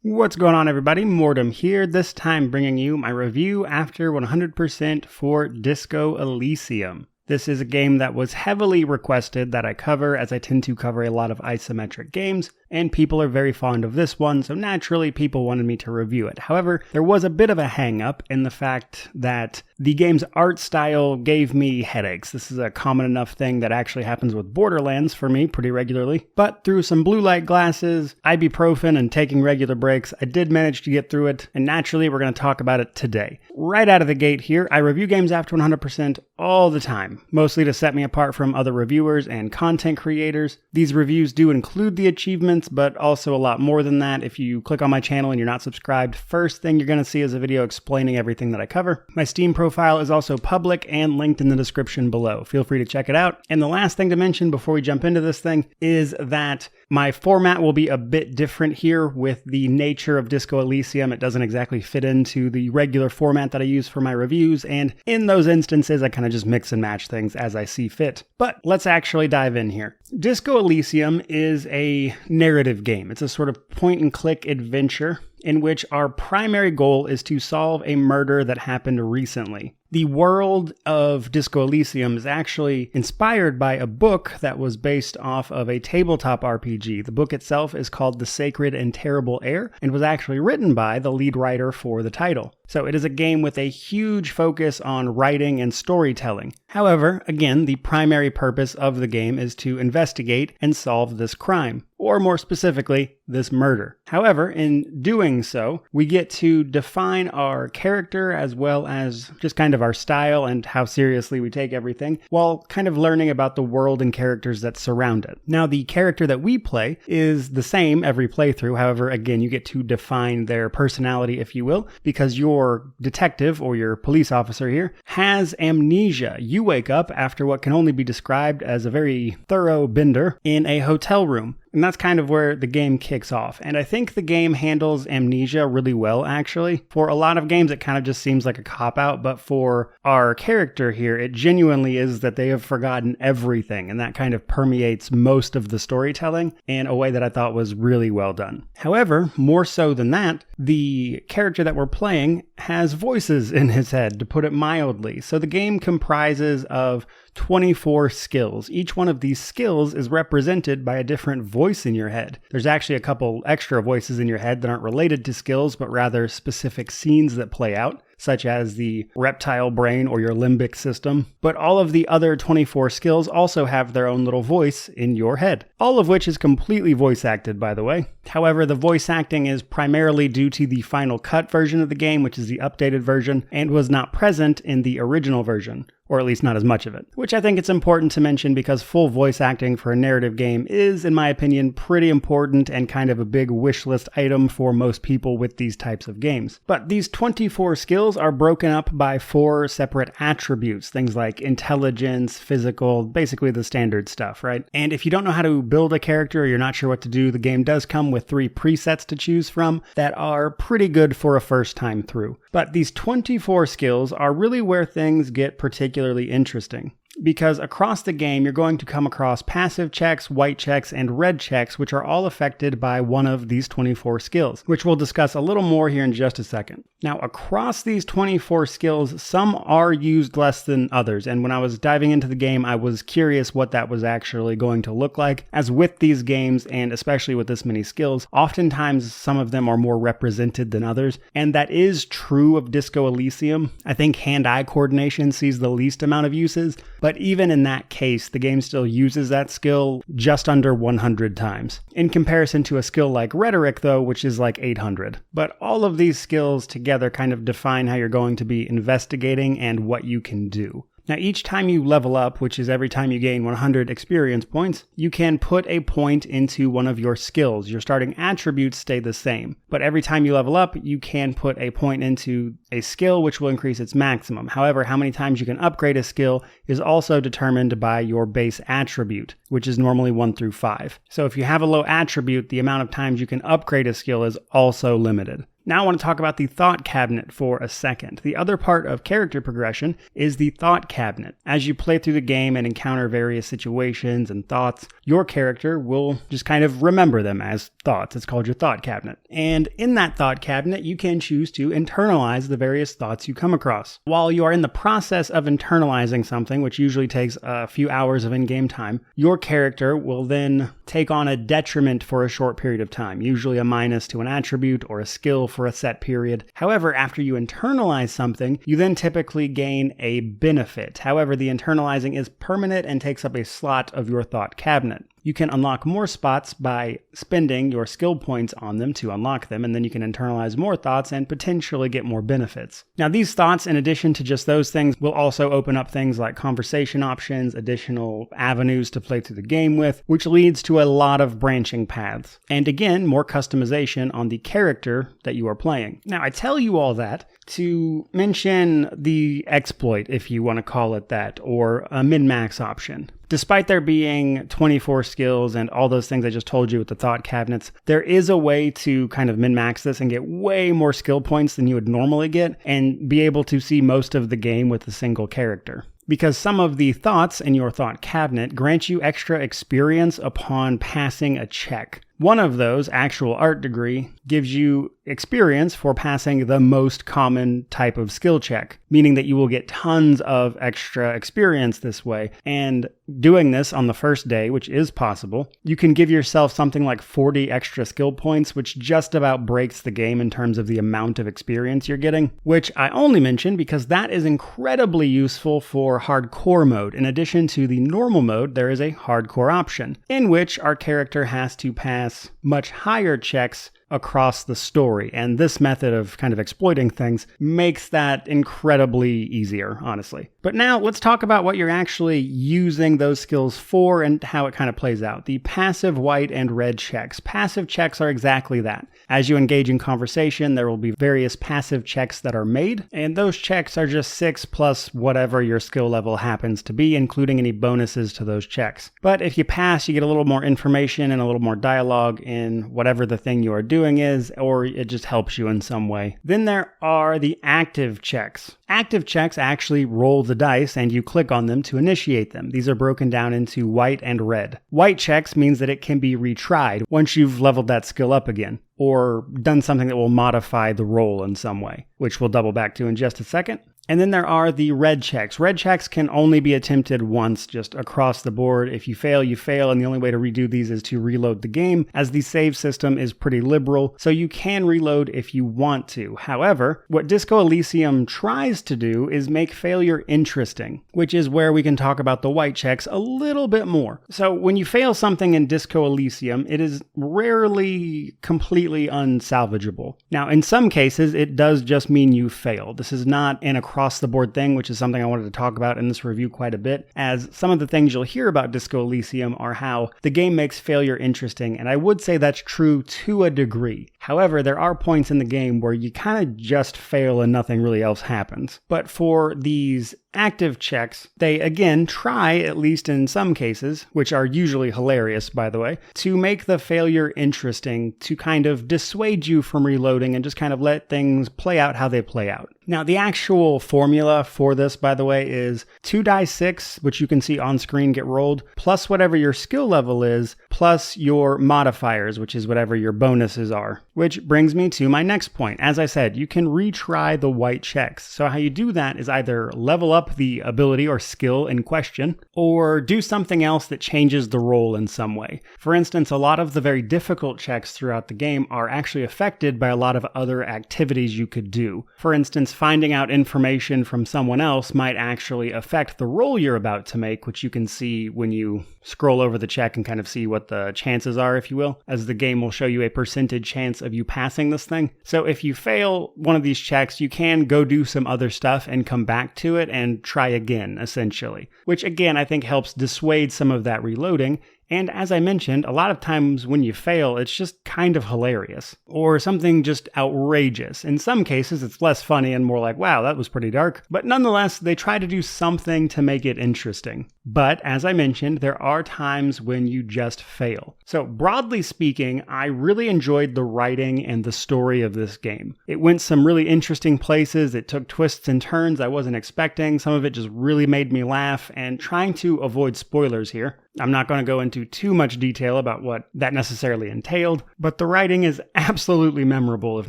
What's going on, everybody? Mortem here, this time bringing you my review after 100% for Disco Elysium. This is a game that was heavily requested that I cover, as I tend to cover a lot of isometric games, and people are very fond of this one, so naturally people wanted me to review it. However, there was a bit of a hang-up in the fact that the game's art style gave me headaches. This is a common enough thing that actually happens with Borderlands for me pretty regularly. But through some blue light glasses, ibuprofen, and taking regular breaks, I did manage to get through it, and naturally we're going to talk about it today. Right out of the gate here, I review games after 100% all the time, mostly to set me apart from other reviewers and content creators. These reviews do include the achievements, but also a lot more than that. If you click on my channel and you're not subscribed, first thing you're going to see is a video explaining everything that I cover. My Steam profile is also public and linked in the description below. Feel free to check it out. And the last thing to mention before we jump into this thing is that my format will be a bit different here with the nature of Disco Elysium. It doesn't exactly fit into the regular format that I use for my reviews, and in those instances, I kind of just mix and match things as I see fit. But let's actually dive in here. Disco Elysium is a narrative game. It's a sort of point-and-click adventure in which our primary goal is to solve a murder that happened recently. The world of Disco Elysium is actually inspired by a book that was based off of a tabletop RPG. The book itself is called The Sacred and Terrible Air and was actually written by the lead writer for the title. So it is a game with a huge focus on writing and storytelling. However, again, the primary purpose of the game is to investigate and solve this crime, or more specifically, this murder. However, in doing so, we get to define our character as well as just kind of our style and how seriously we take everything, while kind of learning about the world and characters that surround it. Now, the character that we play is the same every playthrough. However, again, you get to define their personality, if you will, because your detective or your police officer here has amnesia. You wake up after what can only be described as a very thorough bender in a hotel room. And that's kind of where the game kicks off. And I think the game handles amnesia really well, actually. For a lot of games, it kind of just seems like a cop-out, but for our character here, it genuinely is that they have forgotten everything, and that kind of permeates most of the storytelling in a way that I thought was really well done. However, more so than that, the character that we're playing has voices in his head, to put it mildly. So the game comprises of 24 skills. Each one of these skills is represented by a different voice in your head. There's actually a couple extra voices in your head that aren't related to skills, but rather specific scenes that play out, such as the reptile brain or your limbic system. But all of the other 24 skills also have their own little voice in your head, all of which is completely voice acted, by the way. However, the voice acting is primarily due to the Final Cut version of the game, which is the updated version, and was not present in the original version, or at least not as much of it, which I think it's important to mention because full voice acting for a narrative game is, in my opinion, pretty important and kind of a big wish list item for most people with these types of games. But these 24 skills are broken up by 4 separate attributes, things like intelligence, physical, basically the standard stuff, right? And if you don't know how to build a character or you're not sure what to do, the game does come with 3 presets to choose from that are pretty good for a first time through. But these 24 skills are really where things get particularly interesting. Because across the game, you're going to come across passive checks, white checks, and red checks, which are all affected by one of these 24 skills, which we'll discuss a little more here in just a second. Now, across these 24 skills, some are used less than others, and when I was diving into the game, I was curious what that was actually going to look like, as with these games, and especially with this many skills, oftentimes some of them are more represented than others, and that is true of Disco Elysium. I think hand-eye coordination sees the least amount of uses, but even in that case, the game still uses that skill just under 100 times. In comparison to a skill like Rhetoric, though, which is like 800. But all of these skills together kind of define how you're going to be investigating and what you can do. Now, each time you level up, which is every time you gain 100 experience points, you can put a point into one of your skills. Your starting attributes stay the same, but every time you level up, you can put a point into a skill, which will increase its maximum. However, how many times you can upgrade a skill is also determined by your base attribute, which is normally 1 through 5. So if you have a low attribute, the amount of times you can upgrade a skill is also limited. Now I want to talk about the thought cabinet for a second. The other part of character progression is the thought cabinet. As you play through the game and encounter various situations and thoughts, your character will just kind of remember them as thoughts. It's called your thought cabinet. And in that thought cabinet, you can choose to internalize the various thoughts you come across. While you are in the process of internalizing something, which usually takes a few hours of in-game time, your character will then take on a detriment for a short period of time, usually a minus to an attribute or a skill for a set period. However, after you internalize something, you then typically gain a benefit. However, the internalizing is permanent and takes up a slot of your thought cabinet. You can unlock more spots by spending your skill points on them to unlock them, and then you can internalize more thoughts and potentially get more benefits. Now, these thoughts, in addition to just those things, will also open up things like conversation options, additional avenues to play through the game with, which leads to a lot of branching paths. And again, more customization on the character that you are playing. Now, I tell you all that to mention the exploit, if you want to call it that, or a min-max option. Despite there being 24 skills and all those things I just told you with the thought cabinets, there is a way to kind of min-max this and get way more skill points than you would normally get and be able to see most of the game with a single character. Because some of the thoughts in your thought cabinet grant you extra experience upon passing a check. One of those, actual art degree, gives you experience for passing the most common type of skill check, meaning that you will get tons of extra experience this way. And doing this on the first day, which is possible, you can give yourself something like 40 extra skill points, which just about breaks the game in terms of the amount of experience you're getting, which I only mention because that is incredibly useful for hardcore mode. In addition to the normal mode, there is a hardcore option, in which our character has to pass much higher checks across the story. And this method of kind of exploiting things makes that incredibly easier, honestly. But now let's talk about what you're actually using those skills for and how it kind of plays out. The passive white and red checks. Passive checks are exactly that. As you engage in conversation, there will be various passive checks that are made, and those checks are just 6 plus whatever your skill level happens to be, including any bonuses to those checks. But if you pass, you get a little more information and a little more dialogue in whatever the thing you are doing is, or it just helps you in some way. Then there are the active checks. Active checks actually roll the dice and you click on them to initiate them. These are broken down into white and red. White checks means that it can be retried once you've leveled that skill up again, or done something that will modify the roll in some way, which we'll double back to in just a second. And then there are the red checks. Red checks can only be attempted once, just across the board. If you fail, you fail, and the only way to redo these is to reload the game, as the save system is pretty liberal, so you can reload if you want to. However, what Disco Elysium tries to do is make failure interesting, which is where we can talk about the white checks a little bit more. So when you fail something in Disco Elysium, it is rarely completely unsalvageable. Now, in some cases, it does just mean you failed. This is not an across-the-board thing, which is something I wanted to talk about in this review quite a bit, as some of the things you'll hear about Disco Elysium are how the game makes failure interesting, and I would say that's true to a degree. However, there are points in the game where you kind of just fail and nothing really else happens. But for these active checks, they again try, at least in some cases, which are usually hilarious by the way, to make the failure interesting, to kind of dissuade you from reloading and just kind of let things play out how they play out. Now, the actual formula for this, by the way, is 2 die 6, which you can see on screen get rolled, plus whatever your skill level is, plus your modifiers, which is whatever your bonuses are. Which brings me to my next point. As I said, you can retry the white checks. So how you do that is either level up the ability or skill in question, or do something else that changes the roll in some way. For instance, a lot of the very difficult checks throughout the game are actually affected by a lot of other activities you could do. For instance, finding out information from someone else might actually affect the roll you're about to make, which you can see when you scroll over the check and kind of see what the chances are, if you will, as the game will show you a percentage chance of you passing this thing. So if you fail one of these checks, you can go do some other stuff and come back to it and try again, essentially. Which again, I think helps dissuade some of that reloading And as I mentioned, a lot of times when you fail, it's just kind of hilarious. Or something just outrageous. In some cases, it's less funny and more like, wow, that was pretty dark. But nonetheless, they try to do something to make it interesting. But as I mentioned, there are times when you just fail. So broadly speaking, I really enjoyed the writing and the story of this game. It went some really interesting places. It took twists and turns I wasn't expecting. Some of it just really made me laugh, and trying to avoid spoilers here, I'm not going to go into too much detail about what that necessarily entailed, but the writing is absolutely memorable if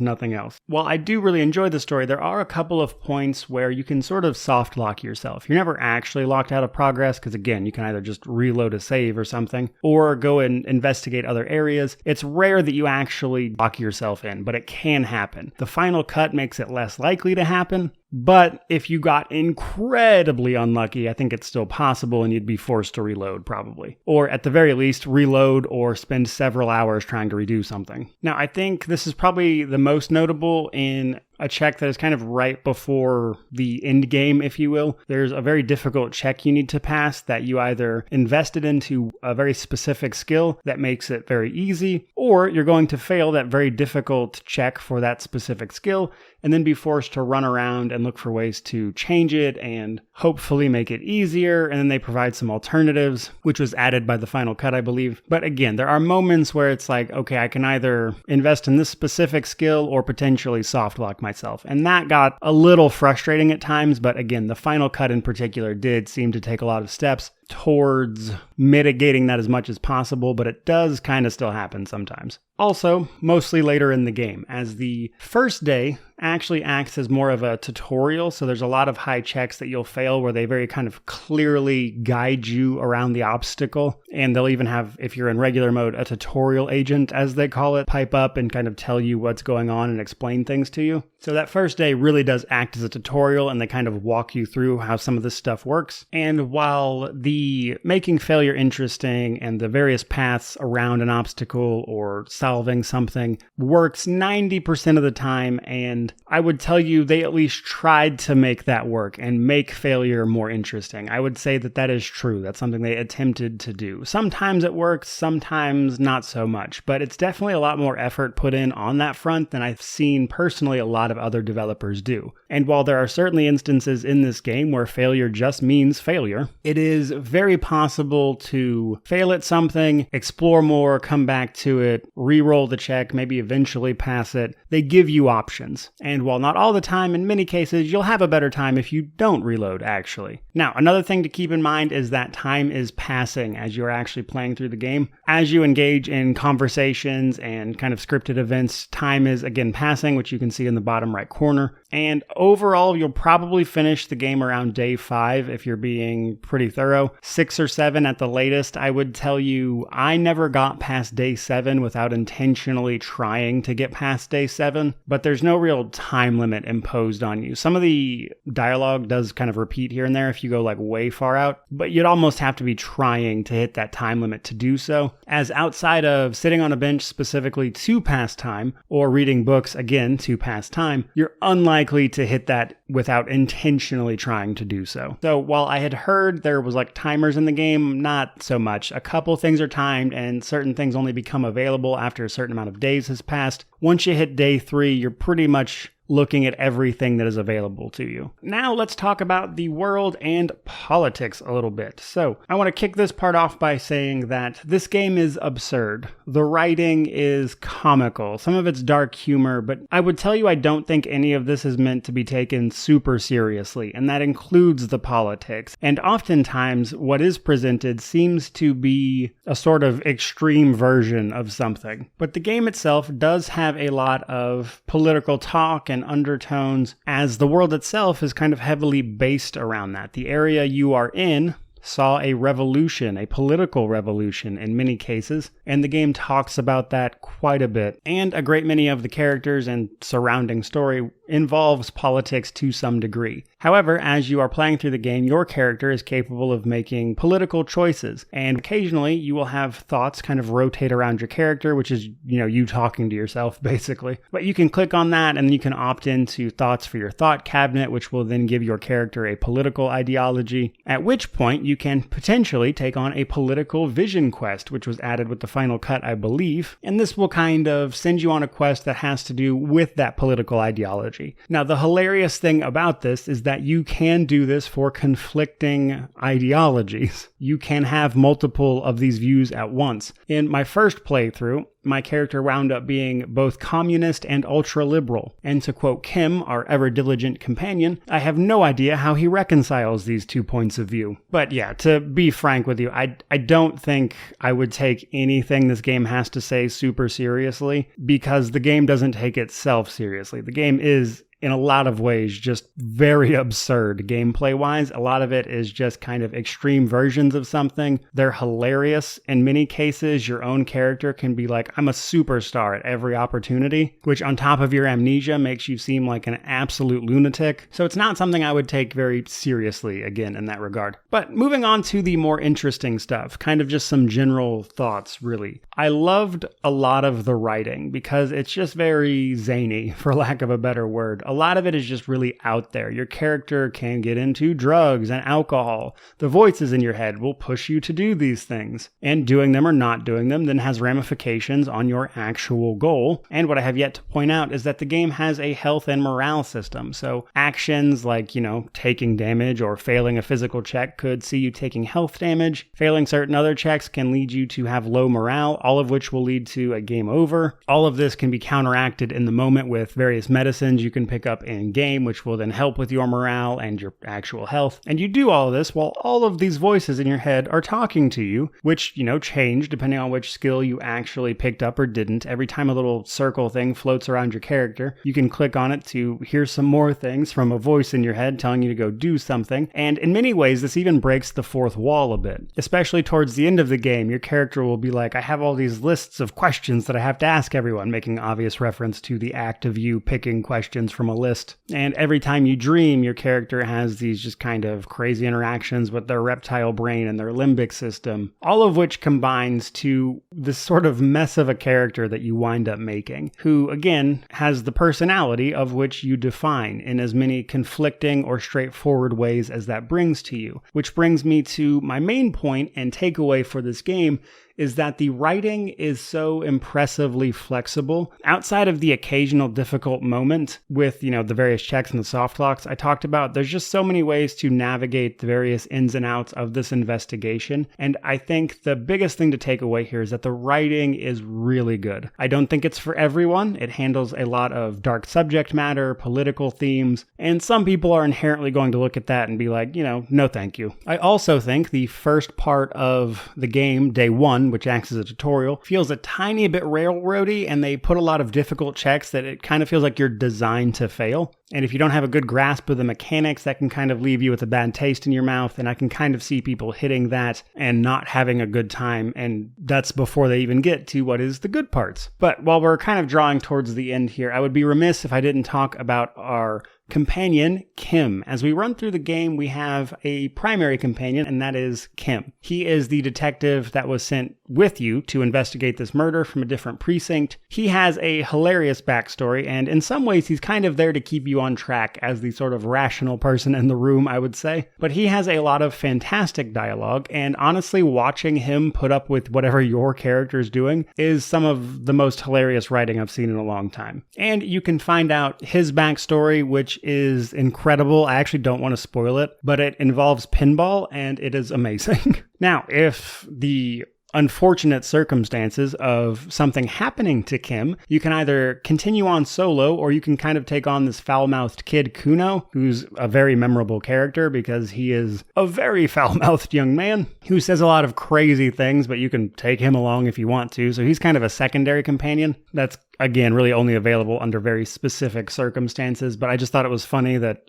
nothing else. While I do really enjoy the story, there are a couple of points where you can sort of soft lock yourself. You're never actually locked out of progress because, again, you can either just reload a save or something, or go and investigate other areas. It's rare that you actually lock yourself in, but it can happen. The final cut makes it less likely to happen, but if you got incredibly unlucky, I think it's still possible and you'd be forced to reload probably. Or at the very least, reload or spend several hours trying to redo something. Now, I think this is probably the most notable in a check that is kind of right before the end game, if you will. There's a very difficult check you need to pass that you either invested into a very specific skill that makes it very easy, or you're going to fail that very difficult check for that specific skill and then be forced to run around and look for ways to change it and hopefully make it easier. And then they provide some alternatives, which was added by the final cut, I believe. But again, there are moments where it's like, okay, I can either invest in this specific skill or potentially soft lock myself. And that got a little frustrating at times. But again, the final cut in particular did seem to take a lot of steps towards mitigating that as much as possible, but it does kind of still happen sometimes. Also, mostly later in the game, as the first day actually acts as more of a tutorial, so there's a lot of high checks that you'll fail where they very kind of clearly guide you around the obstacle, and they'll even have, if you're in regular mode, a tutorial agent, as they call it, pipe up and kind of tell you what's going on and explain things to you. So that first day really does act as a tutorial, and they kind of walk you through how some of this stuff works. And while the making failure interesting and the various paths around an obstacle or solving something works 90% of the time, and I would tell you they at least tried to make that work and make failure more interesting. I would say that that is true. That's something they attempted to do. Sometimes it works, sometimes not so much, but it's definitely a lot more effort put in on that front than I've seen personally a lot of other developers do. And while there are certainly instances in this game where failure just means failure, it is very possible to fail at something, explore more, come back to it, re-roll the check, maybe eventually pass it. They give you options. And while not all the time, in many cases, you'll have a better time if you don't reload, actually. Now, another thing to keep in mind is that time is passing as you're actually playing through the game. As you engage in conversations and kind of scripted events, time is again passing, which you can see in the bottom right corner. And overall, you'll probably finish the game around day 5 if you're being pretty thorough. 6 or 7 at the latest. I would tell you I never got past day 7 without intentionally trying to get past day 7, but there's no real time limit imposed on you. Some of the dialogue does kind of repeat here and there if you go like way far out, but you'd almost have to be trying to hit that time limit to do so, as outside of sitting on a bench specifically to pass time or reading books again to pass time, you're unlikely to hit that without intentionally trying to do so. So while I had heard there was like timers in the game, not so much. A couple things are timed and certain things only become available after a certain amount of days has passed. Once you hit day 3, you're pretty much looking at everything that is available to you. Now let's talk about the world and politics a little bit. So I want to kick this part off by saying that this game is absurd. The writing is comical. Some of it's dark humor, but I would tell you I don't think any of this is meant to be taken super seriously, and that includes the politics. And oftentimes what is presented seems to be a sort of extreme version of something. But the game itself does have a lot of political talk and undertones, as the world itself is kind of heavily based around that. The area you are in saw a revolution, a political revolution in many cases, and the game talks about that quite a bit. And a great many of the characters and surrounding story involves politics to some degree. However, as you are playing through the game, your character is capable of making political choices, and occasionally you will have thoughts kind of rotate around your character, which is, you talking to yourself, basically. But you can click on that, and then you can opt into thoughts for your thought cabinet, which will then give your character a political ideology, at which point you can potentially take on a political vision quest, which was added with the final cut, I believe, and this will kind of send you on a quest that has to do with that political ideology. Now, the hilarious thing about this is that you can do this for conflicting ideologies. You can have multiple of these views at once. In my first playthrough, my character wound up being both communist and ultra-liberal. And to quote Kim, our ever-diligent companion, I have no idea how he reconciles these two points of view. But yeah, to be frank with you, I don't think I would take anything this game has to say super seriously, because the game doesn't take itself seriously. The game is, in a lot of ways, just very absurd gameplay-wise. A lot of it is just kind of extreme versions of something. They're hilarious. In many cases, your own character can be like, I'm a superstar at every opportunity, which on top of your amnesia makes you seem like an absolute lunatic. So it's not something I would take very seriously, again, in that regard. But moving on to the more interesting stuff, kind of just some general thoughts, really. I loved a lot of the writing because it's just very zany, for lack of a better word. A lot of it is just really out there. Your character can get into drugs and alcohol. The voices in your head will push you to do these things. And doing them or not doing them then has ramifications on your actual goal. And what I have yet to point out is that the game has a health and morale system. So actions like, taking damage or failing a physical check could see you taking health damage. Failing certain other checks can lead you to have low morale, all of which will lead to a game over. All of this can be counteracted in the moment with various medicines you can pick up in game, which will then help with your morale and your actual health. And you do all of this while all of these voices in your head are talking to you, which, change depending on which skill you actually picked up or didn't. Every time a little circle thing floats around your character, you can click on it to hear some more things from a voice in your head telling you to go do something. And in many ways, this even breaks the fourth wall a bit. Especially towards the end of the game, your character will be like, I have all these lists of questions that I have to ask everyone, making obvious reference to the act of you picking questions from a list. And every time you dream, your character has these just kind of crazy interactions with their reptile brain and their limbic system, all of which combines to this sort of mess of a character that you wind up making, who, again, has the personality of which you define in as many conflicting or straightforward ways as that brings to you. Which brings me to my main point and takeaway for this game, is that the writing is so impressively flexible. Outside of the occasional difficult moment with, the various checks and the soft locks I talked about, there's just so many ways to navigate the various ins and outs of this investigation. And I think the biggest thing to take away here is that the writing is really good. I don't think it's for everyone. It handles a lot of dark subject matter, political themes, and some people are inherently going to look at that and be like, no thank you. I also think the first part of the game, day one, which acts as a tutorial, feels a tiny bit railroady, and they put a lot of difficult checks that it kind of feels like you're designed to fail. And if you don't have a good grasp of the mechanics, that can kind of leave you with a bad taste in your mouth, and I can kind of see people hitting that and not having a good time, and that's before they even get to what is the good parts. But while we're kind of drawing towards the end here, I would be remiss if I didn't talk about our companion, Kim. As we run through the game, we have a primary companion, and that is Kim. He is the detective that was sent with you to investigate this murder from a different precinct. He has a hilarious backstory, and in some ways, he's kind of there to keep you on track as the sort of rational person in the room, I would say. But he has a lot of fantastic dialogue, and honestly, watching him put up with whatever your character is doing is some of the most hilarious writing I've seen in a long time. And you can find out his backstory, which is incredible. I actually don't want to spoil it, but it involves pinball, and it is amazing. Now, if the unfortunate circumstances of something happening to Kim, you can either continue on solo, or you can kind of take on this foul-mouthed kid, Kuno, who's a very memorable character because he is a very foul-mouthed young man who says a lot of crazy things, but you can take him along if you want to. So he's kind of a secondary companion. That's again, really only available under very specific circumstances, but I just thought it was funny that,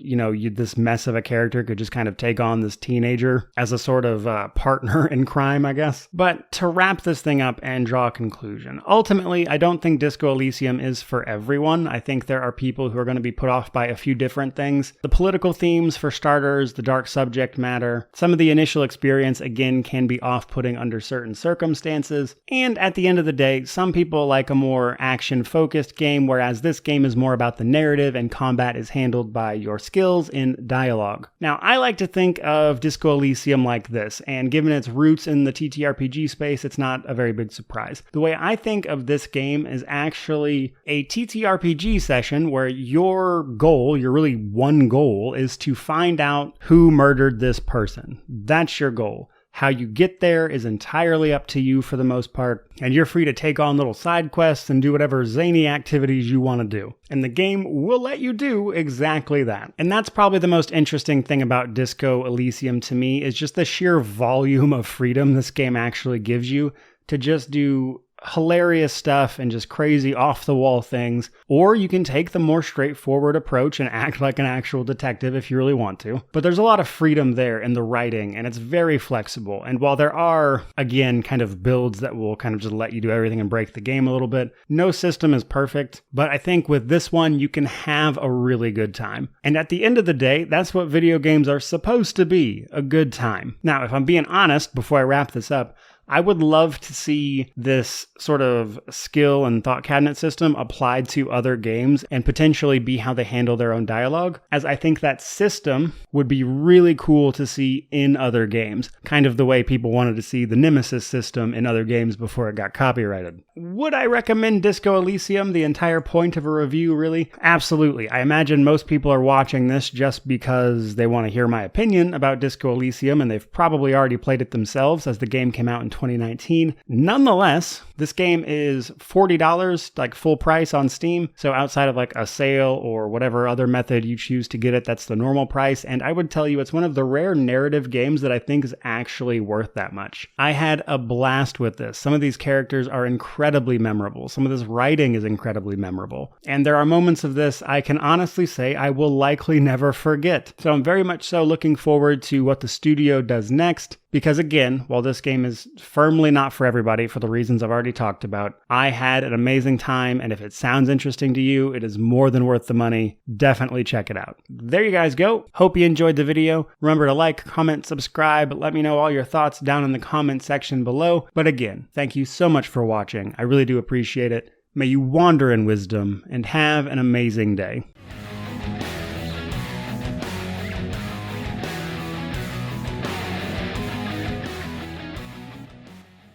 this mess of a character could just kind of take on this teenager as a sort of partner in crime, I guess. But to wrap this thing up and draw a conclusion, ultimately, I don't think Disco Elysium is for everyone. I think there are people who are going to be put off by a few different things. The political themes, for starters, the dark subject matter, some of the initial experience, again, can be off-putting under certain circumstances, and at the end of the day, some people like a more action-focused game, whereas this game is more about the narrative and combat is handled by your skills in dialogue. Now, I like to think of Disco Elysium like this, and given its roots in the TTRPG space, it's not a very big surprise. The way I think of this game is actually a TTRPG session where your goal, your really one goal, is to find out who murdered this person. That's your goal. How you get there is entirely up to you for the most part, and you're free to take on little side quests and do whatever zany activities you want to do. And the game will let you do exactly that. And that's probably the most interesting thing about Disco Elysium to me, is just the sheer volume of freedom this game actually gives you to just do hilarious stuff and just crazy off-the-wall things, or you can take the more straightforward approach and act like an actual detective if you really want to. But there's a lot of freedom there in the writing, and it's very flexible. And while there are, again, kind of builds that will kind of just let you do everything and break the game a little bit, no system is perfect. But I think with this one, you can have a really good time. And at the end of the day, that's what video games are supposed to be, a good time. Now, if I'm being honest, before I wrap this up, I would love to see this sort of skill and thought cabinet system applied to other games and potentially be how they handle their own dialogue, as I think that system would be really cool to see in other games, kind of the way people wanted to see the Nemesis system in other games before it got copyrighted. Would I recommend Disco Elysium, the entire point of a review, really? Absolutely. I imagine most people are watching this just because they want to hear my opinion about Disco Elysium, and they've probably already played it themselves as the game came out in 2019. Nonetheless, this game is $40, like full price on Steam. So outside of like a sale or whatever other method you choose to get it, that's the normal price. And I would tell you it's one of the rare narrative games that I think is actually worth that much. I had a blast with this. Some of these characters are incredibly memorable. Some of this writing is incredibly memorable. And there are moments of this I can honestly say I will likely never forget. So I'm very much so looking forward to what the studio does next. Because again, while this game is firmly not for everybody for the reasons I've already talked about, I had an amazing time, and if it sounds interesting to you, it is more than worth the money. Definitely check it out. There you guys go. Hope you enjoyed the video. Remember to like, comment, subscribe, let me know all your thoughts down in the comment section below. But again, thank you so much for watching. I really do appreciate it. May you wander in wisdom and have an amazing day.